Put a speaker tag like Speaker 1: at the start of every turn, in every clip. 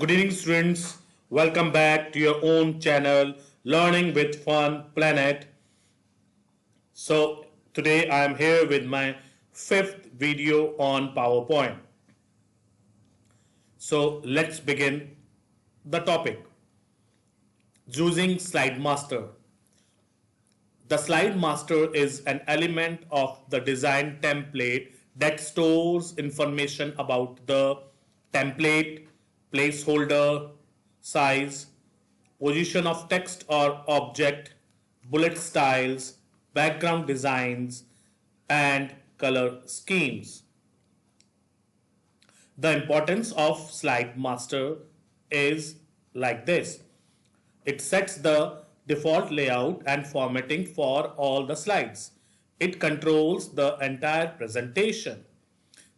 Speaker 1: Good evening, students. Welcome back to your own channel, Learning with Fun Planet. So, today I am here with my fifth video on PowerPoint. So, let's begin the topic. Using Slide Master. The Slide Master is an element of the design template that stores information about the template, placeholder, size, position of text or object, bullet styles, background designs, and color schemes. The importance of Slide Master is like this. It sets the default layout and formatting for all the slides. It controls the entire presentation.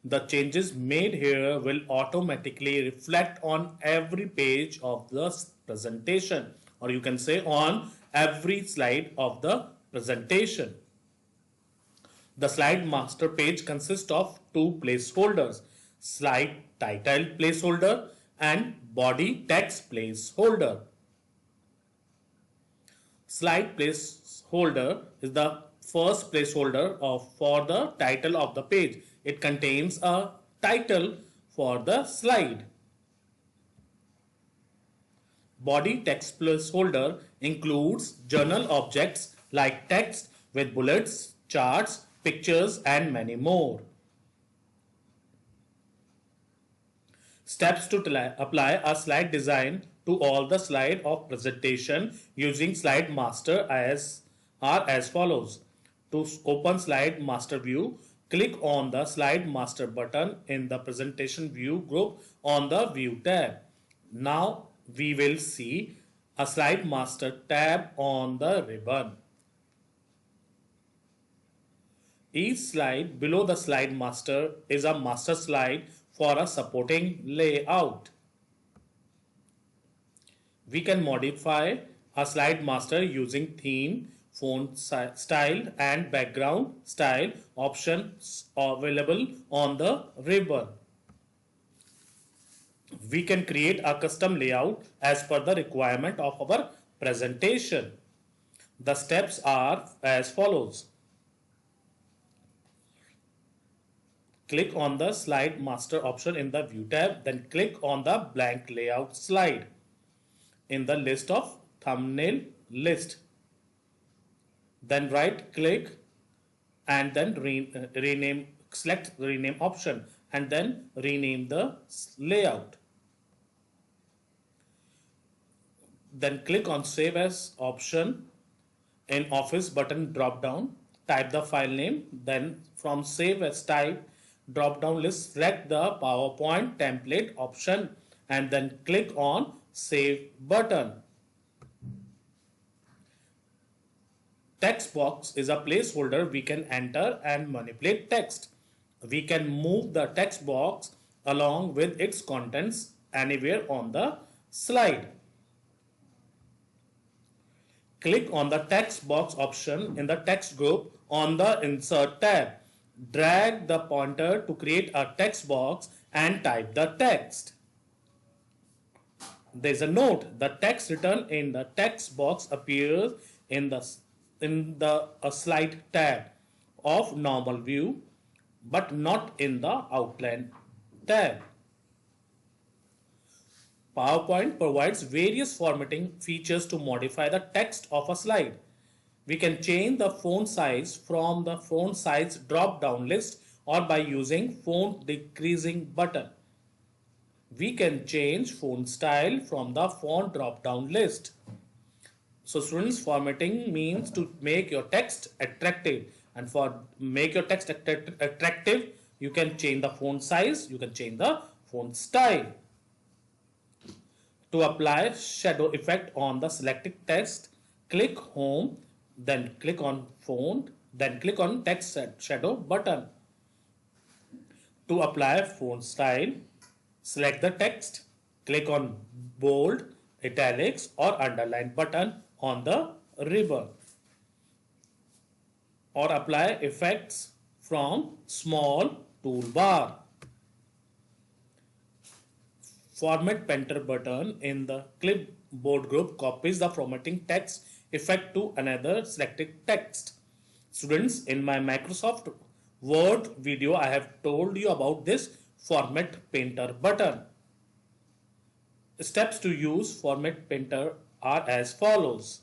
Speaker 1: The changes made here will automatically reflect on every page of the presentation, or you can say on every slide of the presentation. The slide master page consists of two placeholders: slide title placeholder and body text placeholder. Slide placeholder is the first placeholder for the title of the page. It contains a title for the slide. Body text placeholder includes journal objects like text with bullets, charts, pictures, and many more. Steps to apply a slide design to all the slide of presentation using Slide Master are as follows. To open Slide Master view, click on the Slide Master button in the presentation view group on the View tab. Now we will see a Slide Master tab on the ribbon. Each slide below the Slide Master is a master slide for a supporting layout. We can modify a slide master using theme, font style and background style options available on the ribbon. We can create a custom layout as per the requirement of our presentation. The steps are as follows. Click on the slide master option in the view tab, then click on the blank layout slide in the list of thumbnail list. Then right click and then select rename option and then rename the layout. Then click on save as option in Office button drop down, type the file name, then from save as type drop down list select the PowerPoint template option and then click on save button. Text box is a placeholder we can enter and manipulate text. We can move the text box along with its contents anywhere on the slide. Click on the text box option in the text group on the insert tab. Drag the pointer to create a text box and type the text. There is a note: the text written in the text box appears in the slide tab of normal view but not in the outline tab. PowerPoint provides various formatting features to modify the text of a slide. We can change the font size from the font size drop down list or by using font decreasing button. We can change font style from the font drop down list. So students, formatting means to make your text attractive, and for make your text attractive you can change the font size, you can change the font style. To apply shadow effect on the selected text, click home, then click on font, then click on text shadow button. To apply font style, select the text, click on bold, italics or underline button on the ribbon, or apply effects from small toolbar. Format Painter button in the clipboard group copies the formatting text effect to another selected text. Students, in my Microsoft Word video, I have told you about this Format Painter button. Steps to use Format Painter are as follows.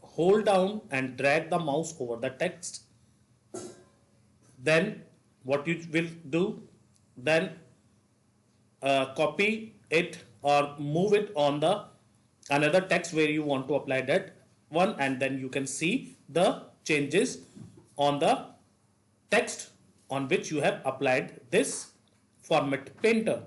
Speaker 1: Hold down and drag the mouse over the text. Then what you will do, then copy it or move it on the another text where you want to apply that one, and then you can see the changes on the text on which you have applied this Format Painter.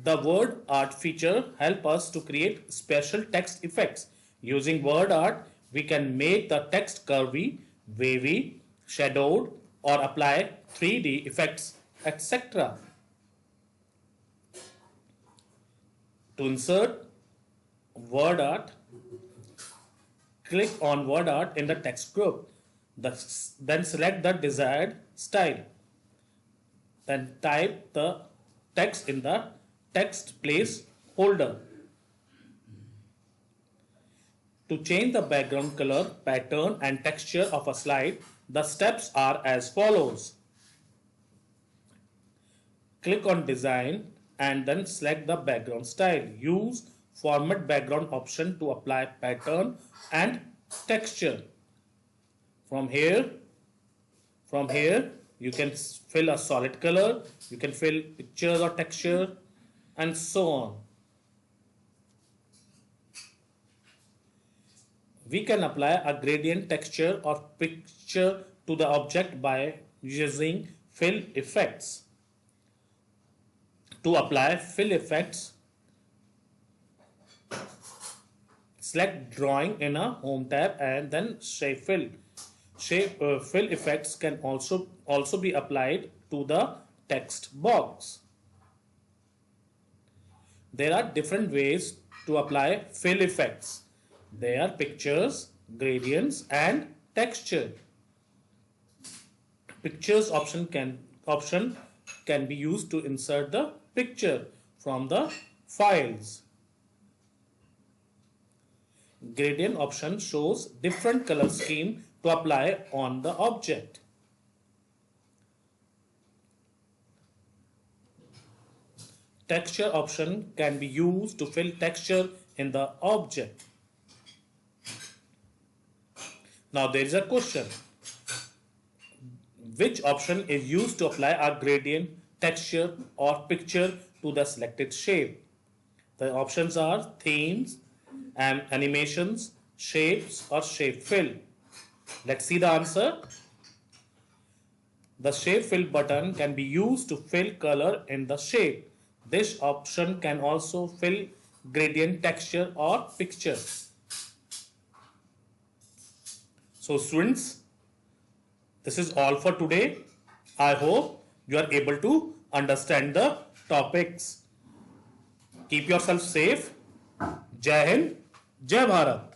Speaker 1: The word art feature help us to create special text effects. Using word art, we can make the text curvy, wavy, shadowed, or apply 3D effects, etc. To insert word art, click on word art in the text group. Then select the desired style. Then type the text in the text place holder. To change the background color, pattern and texture of a slide, the steps are as follows. Click on design and then select the background style. Use format background option to apply pattern and texture. From here you can fill a solid color, you can fill pictures or texture, and so on. We can apply a gradient texture or picture to the object by using fill effects. To apply fill effects, select drawing in a home tab and then shape fill. Fill effects can also be applied to the text box. There are different ways to apply fill effects. They are pictures, gradients, and texture. Pictures option can be used to insert the picture from the files. Gradient option shows different color scheme to apply on the object. Texture option can be used to fill texture in the object. Now there is a question. Which option is used to apply a gradient, texture or picture to the selected shape? The options are themes and animations, shapes or shape fill. Let's see the answer. The shape fill button can be used to fill color in the shape. This option can also fill gradient, texture or picture. So students, this is all for today. I hope you are able to understand the topics. Keep yourself safe. Jai Hind, Jai Bharat.